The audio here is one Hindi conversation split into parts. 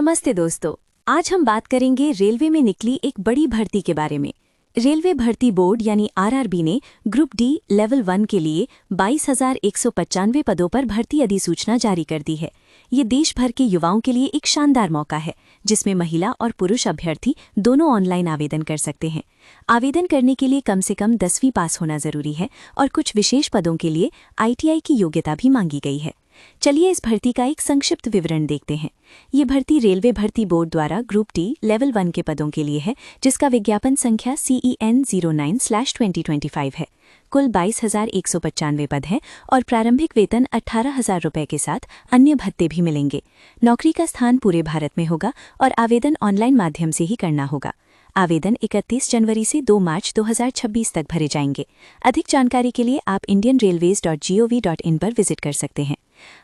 नमस्ते दोस्तों, आज हम बात करेंगे रेलवे में निकली एक बड़ी भर्ती के बारे में। रेलवे भर्ती बोर्ड यानी आरआरबी ने ग्रुप डी लेवल 1 के लिए 22,195 पदों पर भर्ती अधिसूचना जारी कर दी है। ये देश भर के युवाओं के लिए एक शानदार मौका है, जिसमें महिला और पुरुष अभ्यर्थी दोनों ऑनलाइन आवेदन कर सकते हैं। आवेदन करने के लिए कम से कम 10वीं पास होना जरूरी है और कुछ विशेष पदों के लिए आईटीआई की योग्यता भी मांगी गई है। चलिए इस भर्ती का एक संक्षिप्त विवरण देखते हैं। ये भर्ती रेलवे भर्ती बोर्ड द्वारा ग्रुप डी लेवल 1 के पदों के लिए है, जिसका विज्ञापन संख्या CEN 09/2025 है। कुल 22,195 पद हैं और प्रारंभिक वेतन 18,000 रुपये के साथ अन्य भत्ते भी मिलेंगे। नौकरी का स्थान पूरे भारत में होगा और आवेदन ऑनलाइन माध्यम से ही करना होगा। आवेदन 31 जनवरी से 2 मार्च 2026 तक भरे जाएंगे। अधिक जानकारी के लिए आप indianrailways.gov.in पर विजिट कर सकते हैं।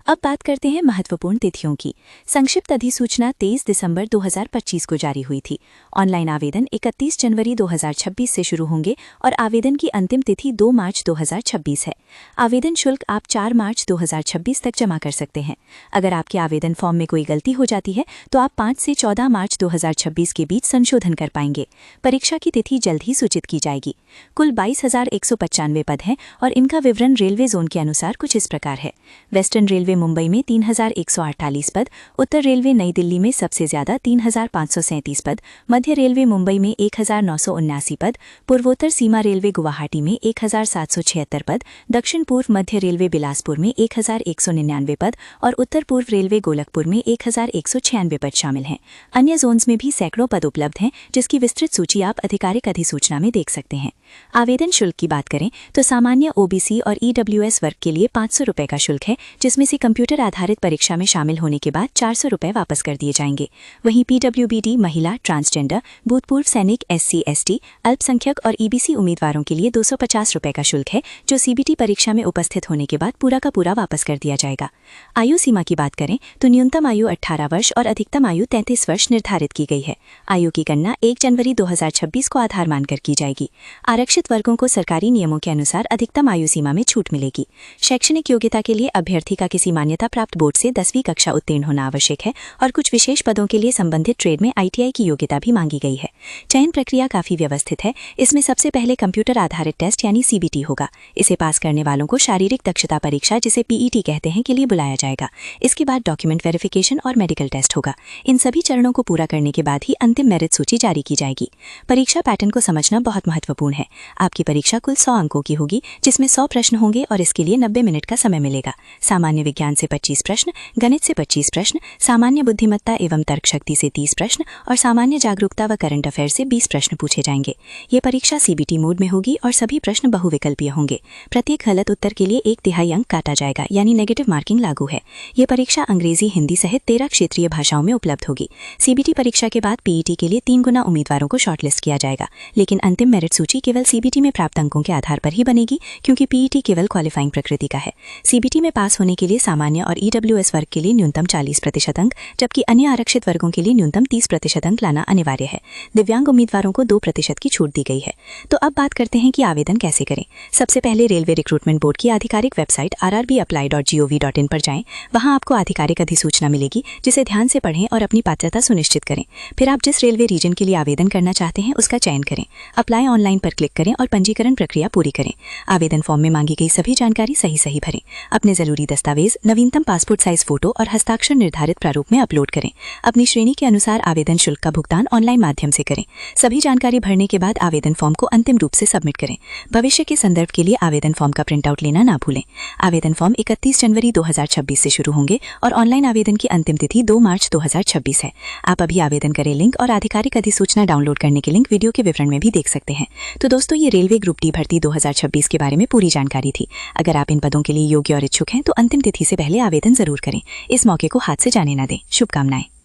अब बात करते हैं महत्वपूर्ण तिथियों की। संक्षिप्त अधिसूचना 23 दिसंबर 2025 को जारी हुई थी। ऑनलाइन आवेदन 31 जनवरी 2026 से शुरू होंगे और आवेदन की अंतिम तिथि 2 मार्च 2026 है। आवेदन शुल्क आप 4 मार्च 2026 तक जमा कर सकते हैं। अगर आपके आवेदन फॉर्म में कोई गलती हो जाती है तो आप 5 से 14 मार्च 2026 के बीच संशोधन कर पाएंगे। परीक्षा की तिथि जल्द ही सूचित की जाएगी। कुल 22,195 पद हैं और इनका विवरण रेलवे जोन के अनुसार कुछ इस प्रकार है। वेस्टर्न रेलवे मुंबई में 3,148 पद, उत्तर रेलवे नई दिल्ली में सबसे ज्यादा 3,537 पद, मध्य रेलवे मुंबई में 1,979 पद, पूर्वोत्तर सीमा रेलवे गुवाहाटी में 1,776 पद, दक्षिण पूर्व मध्य रेलवे बिलासपुर में 1,199 पद और उत्तर पूर्व रेलवे गोलकपुर में 1,196 पद शामिल हैं। अन्य जोन्स में भी सैकड़ों पद उपलब्ध हैं, जिसकी विस्तृत सूची आप आधिकारिक अधिसूचना में देख सकते हैं। आवेदन शुल्क की बात करें तो सामान्य OBC और EWS वर्ग के लिए 500 रुपये का शुल्क है, जिसमें से कंप्यूटर आधारित परीक्षा में शामिल होने के बाद 400 रुपये वापस कर दिए जाएंगे। वहीं PWBD महिला, ट्रांसजेंडर, भूतपूर्व सैनिक, SC, ST, अल्पसंख्यक और EBC उम्मीदवारों के लिए 250 रुपये का शुल्क है, जो CBT परीक्षा में उपस्थित होने के बाद पूरा का पूरा वापस कर दिया जाएगा। आयु सीमा की बात करें तो न्यूनतम आयु 18 वर्ष और अधिकतम आयु 33 वर्ष निर्धारित की गई है। आयु की गणना 1 जनवरी 2026 को आधार मानकर की जाएगी। आरक्षित वर्गों को सरकारी नियमों के अनुसार अधिकतम आयु सीमा में छूट मिलेगी। शैक्षणिक योग्यता के लिए अभ्यर्थी का किसी मान्यता प्राप्त बोर्ड से 10वीं कक्षा उत्तीर्ण होना आवश्यक है और कुछ विशेष पदों के लिए संबंधित ट्रेड में ITI की योग्यता भी मांगी गई है। चयन प्रक्रिया काफी व्यवस्थित है। इसमें सबसे पहले कंप्यूटर आधारित टेस्ट यानी CBT होगा। इसे पास करने वालों को शारीरिक दक्षता परीक्षा, जिसे PET कहते हैं, के लिए बुलाया जाएगा। इसके बाद डॉक्यूमेंट वेरिफिकेशन और मेडिकल टेस्ट होगा। इन सभी चरणों को पूरा करने के बाद ही अंतिम मेरिट सूची जारी की जाएगी। परीक्षा पैटर्न को समझना बहुत महत्वपूर्ण है। आपकी परीक्षा कुल 100 अंकों की होगी, जिसमें 100 प्रश्न होंगे और इसके लिए 90 मिनट का समय मिलेगा। सामान्य विज्ञान से 25 प्रश्न, गणित से 25 प्रश्न, सामान्य बुद्धिमत्ता एवं तर्क शक्ति से 30 प्रश्न और सामान्य जागरूकता व करंट अफेयर से 20 प्रश्न पूछे जाएंगे। ये परीक्षा CBT मोड में होगी और सभी प्रश्न बहुविकल्पीय होंगे। प्रत्येक गलत उत्तर के लिए 1/3 अंक काटा जाएगा, यानी नेगेटिव मार्किंग लागू है। ये परीक्षा अंग्रेजी, हिंदी सहित 13 क्षेत्रीय भाषाओं में उपलब्ध होगी। CBT परीक्षा के बाद PET के लिए 3 गुना उम्मीदवारों को शॉर्टलिस्ट किया जाएगा, लेकिन अंतिम मेरिट सूची केवल CBT में प्राप्त अंकों के आधार पर ही बनेगी, क्योंकि PET केवल क्वालिफाइंग प्रकृति का है। CBT में पास होने के लिए सामान्य और EWS वर्ग के लिए न्यूनतम 40% अंक, जबकि अन्य आरक्षित वर्गों के लिए न्यूनतम 30% अंक लाना अनिवार्य है। दिव्यांग उम्मीदवारों को 2% की छूट दी गई है। तो अब बात करते हैं कि आवेदन कैसे करें। सबसे पहले रेलवे रिक्रूटमेंट बोर्ड की आधिकारिक वेबसाइट rrbapply.gov.in पर जाएं। वहां आपको आधिकारिक अधिसूचना मिलेगी, जिसे ध्यान से पढ़ें और अपनी पात्रता सुनिश्चित करें। फिर आप जिस रेलवे रीजन के लिए आवेदन करना चाहते हैं उसका चयन करें। अप्लाई ऑनलाइन पर क्लिक करें और पंजीकरण प्रक्रिया पूरी करें। आवेदन फॉर्म में मांगी गई सभी जानकारी सही भरें। अपने जरूरी दस्तावेज, नवीनतम पासपोर्ट साइज फोटो और हस्ताक्षर निर्धारित प्रारूप में अपलोड करें। अपनी श्रेणी के अनुसार आवेदन शुल्क का भुगतान ऑनलाइन माध्यम से करें। सभी जानकारी भरने के बाद आवेदन फॉर्म को अंतिम रूप से सबमिट करें। भविष्य के संदर्भ के लिए आवेदन फॉर्म का प्रिंटआउट लेना ना भूलें। आवेदन फॉर्म 31 जनवरी 2026 से शुरू होंगे और ऑनलाइन आवेदन की अंतिम तिथि 2 मार्च 2026 है। आप अभी आवेदन करें लिंक और आधिकारिक अधिसूचना डाउनलोड करने के लिंक वीडियो के विवरण में भी देख सकते हैं। तो दोस्तों, ये रेलवे ग्रुप डी भर्ती 2026 के बारे में पूरी जानकारी थी। अगर आप इन पदों के लिए योग्य और इच्छुक हैं तो अंतिम तिथि से पहले आवेदन जरूर करें। इस मौके को हाथ से जाने ना दें। शुभकामनाएं।